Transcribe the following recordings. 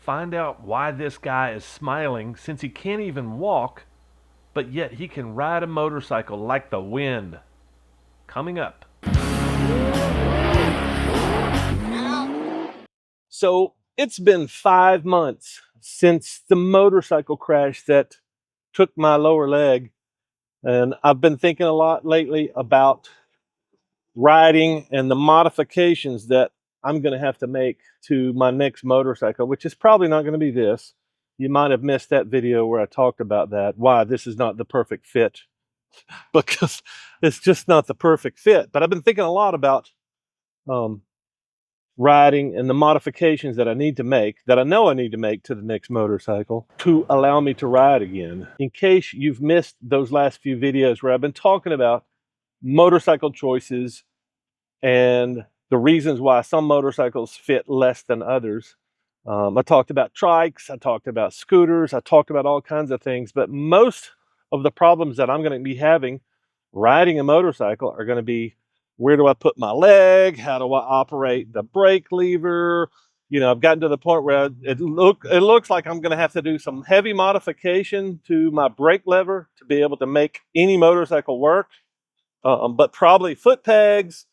find out why this guy is smiling since he can't even walk, but yet he can ride a motorcycle like the wind. Coming up. So it's been 5 months since the motorcycle crash that took my lower leg. And I've been thinking a lot lately about riding and the modifications that I'm going to have to make to my next motorcycle, which is probably not going to be this. You might have missed that video where I talked about that, why this is not the perfect fit, because it's just not the perfect fit. But I've been thinking a lot about um, riding and the modifications that I need to make, that I know I need to make to the next motorcycle to allow me to ride again. In case you've missed those last few videos where I've been talking about motorcycle choices and the reasons why some motorcycles fit less than others. I talked about trikes, I talked about scooters, I talked about all kinds of things, but most of the problems that I'm going to be having riding a motorcycle are going to be, where do I put my leg? How do I operate the brake lever? You know, I've gotten to the point where it looks like I'm going to have to do some heavy modification to my brake lever to be able to make any motorcycle work. But probably foot pegs,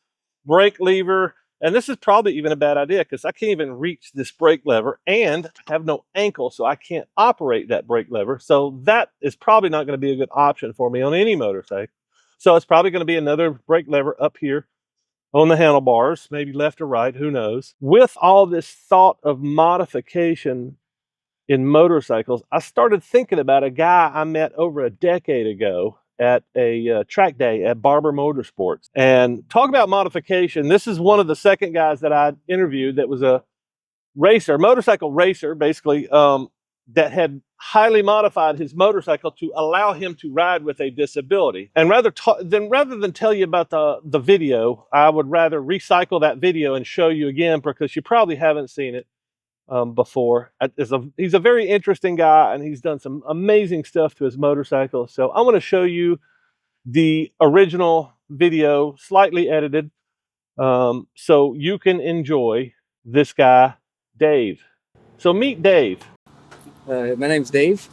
brake lever, and this is probably even a bad idea because I can't even reach this brake lever and I have no ankle, so I can't operate that brake lever. So that is probably not going to be a good option for me on any motorcycle. So it's probably going to be another brake lever up here on the handlebars, maybe left or right, who knows. With all this thought of modification in motorcycles, I started thinking about a guy I met over a decade ago at a track day at Barber Motorsports. And talk about modification. This is one of the second guys that I interviewed that was a racer, motorcycle racer, basically, that had highly modified his motorcycle to allow him to ride with a disability. And rather than tell you about the video, I would rather recycle that video and show you again because you probably haven't seen it before. He's a very interesting guy, and he's done some amazing stuff to his motorcycle. So I want to show you the original video, slightly edited, so you can enjoy this guy, Dave. So meet Dave. My name's Dave.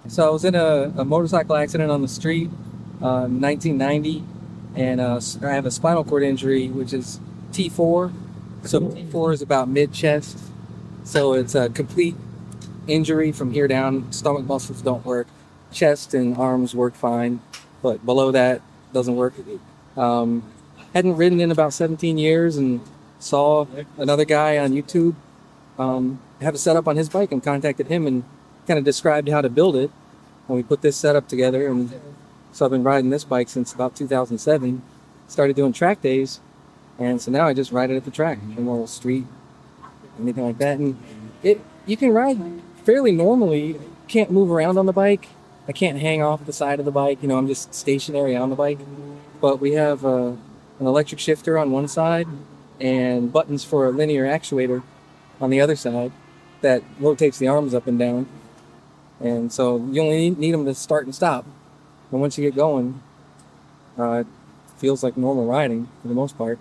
So I was in a motorcycle accident on the street in 1990, and I have a spinal cord injury, which is T4. So T4 is about mid-chest. So it's a complete injury from here down. Stomach muscles don't work. Chest and arms work fine, but below that doesn't work. Hadn't ridden in about 17 years and saw another guy on YouTube have a setup on his bike and contacted him and kind of described how to build it. And we put this setup together, and so I've been riding this bike since about 2007. Started doing track days, and so now I just ride it at the track, Memorial Street, anything like that. And you can ride fairly normally. Can't move around on the bike. I can't hang off the side of the bike. You know, I'm just stationary on the bike. But we have an electric shifter on one side and buttons for a linear actuator on the other side that rotates the arms up and down. And so you only need them to start and stop. And once you get going, it feels like normal riding for the most part.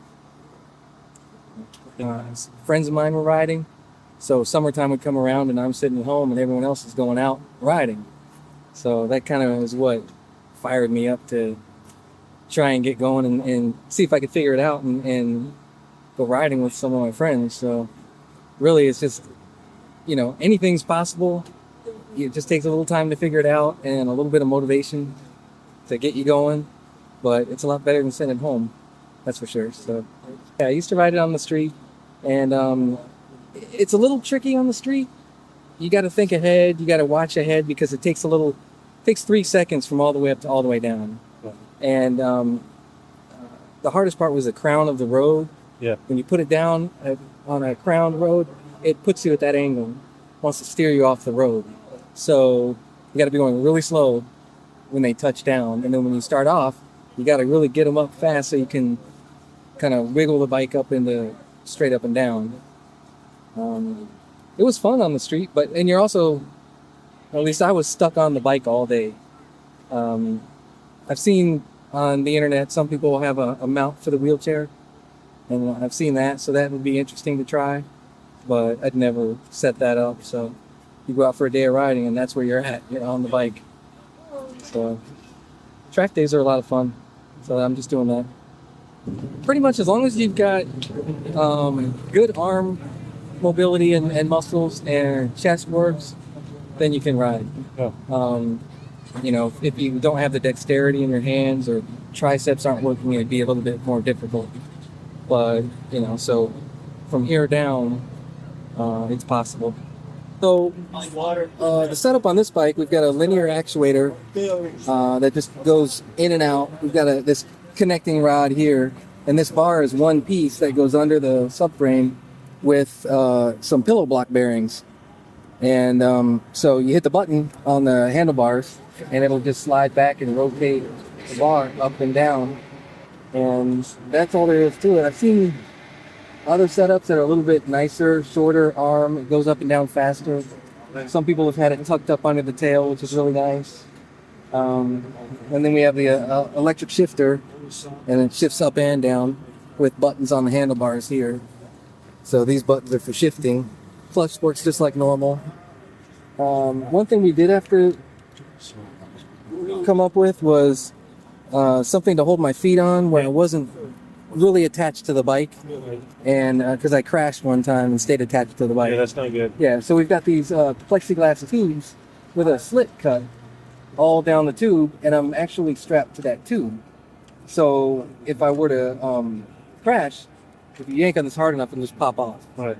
Friends of mine were riding, so summertime would come around and I'm sitting at home and everyone else is going out riding. So that kind of is what fired me up to try and get going and see if I could figure it out and go riding with some of my friends. So really it's just, you know, anything's possible. It just takes a little time to figure it out and a little bit of motivation to get you going, but it's a lot better than sitting at home, that's for sure. So yeah, I used to ride it on the street, and it's a little tricky on the street. You got to think ahead, you got to watch ahead, because it takes 3 seconds from all the way up to all the way down. And the hardest part was the crown of the road. Yeah. When you put it down on a crowned road, it puts you at that angle, wants to steer you off the road. So you got to be going really slow when they touch down, and then when you start off, you got to really get them up fast so you can kind of wiggle the bike up into straight up and down. It was fun on the street, and you're also, at least I was stuck on the bike all day. I've seen on the internet some people have a mount for the wheelchair, and I've seen that, so that would be interesting to try. but I'd never set that up. So you go out for a day of riding, and that's where you're at. You're on the bike. So track days are a lot of fun. So I'm just doing that. Pretty much as long as you've got good arm mobility and muscles and chest works, then you can ride. Yeah. You know, if you don't have the dexterity in your hands or triceps aren't working, it'd be a little bit more difficult. But, you know, so from here down, it's possible. So the setup on this bike, we've got a linear actuator that just goes in and out. We've got this connecting rod here, and this bar is one piece that goes under the subframe with some pillow block bearings. And so you hit the button on the handlebars, and it'll just slide back and rotate the bar up and down. And that's all there is to it. I've seen other setups that are a little bit nicer, shorter arm. It goes up and down faster. Some people have had it tucked up under the tail, which is really nice. And then we have the electric shifter, and it shifts up and down with buttons on the handlebars here. So these buttons are for shifting. Clutch works just like normal. One thing we did have to come up with was something to hold my feet on when I wasn't really attached to the bike, and because I crashed one time and stayed attached to the bike. Yeah, that's not good. Yeah, so we've got these plexiglass tubes with a slit cut all down the tube, and I'm actually strapped to that tube. So if I were to crash, if you yank on this hard enough, it'll just pop off. Right.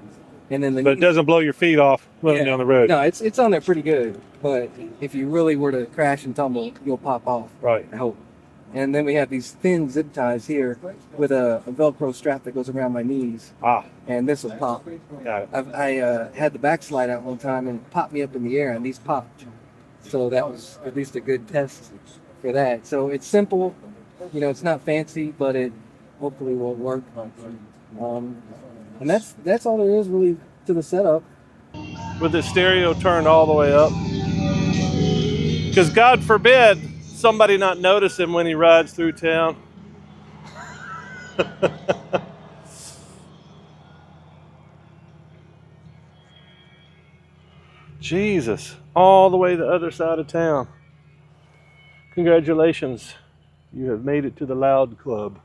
And then But it doesn't blow your feet off running down the road. No, it's on there pretty good. But if you really were to crash and tumble, you'll pop off. Right. I hope. And then we have these thin zip ties here with a Velcro strap that goes around my knees. Ah, And this will pop. got it. I had the backslide out one time and it popped me up in the air, and these popped. So that was at least a good test for that. So it's simple. You know, it's not fancy, but it hopefully will work. And that's all there is really to the setup. With the stereo turned all the way up. Because God forbid somebody not notice him when he rides through town. Jesus, all the way the other side of town. Congratulations, you have made it to the Loud Club.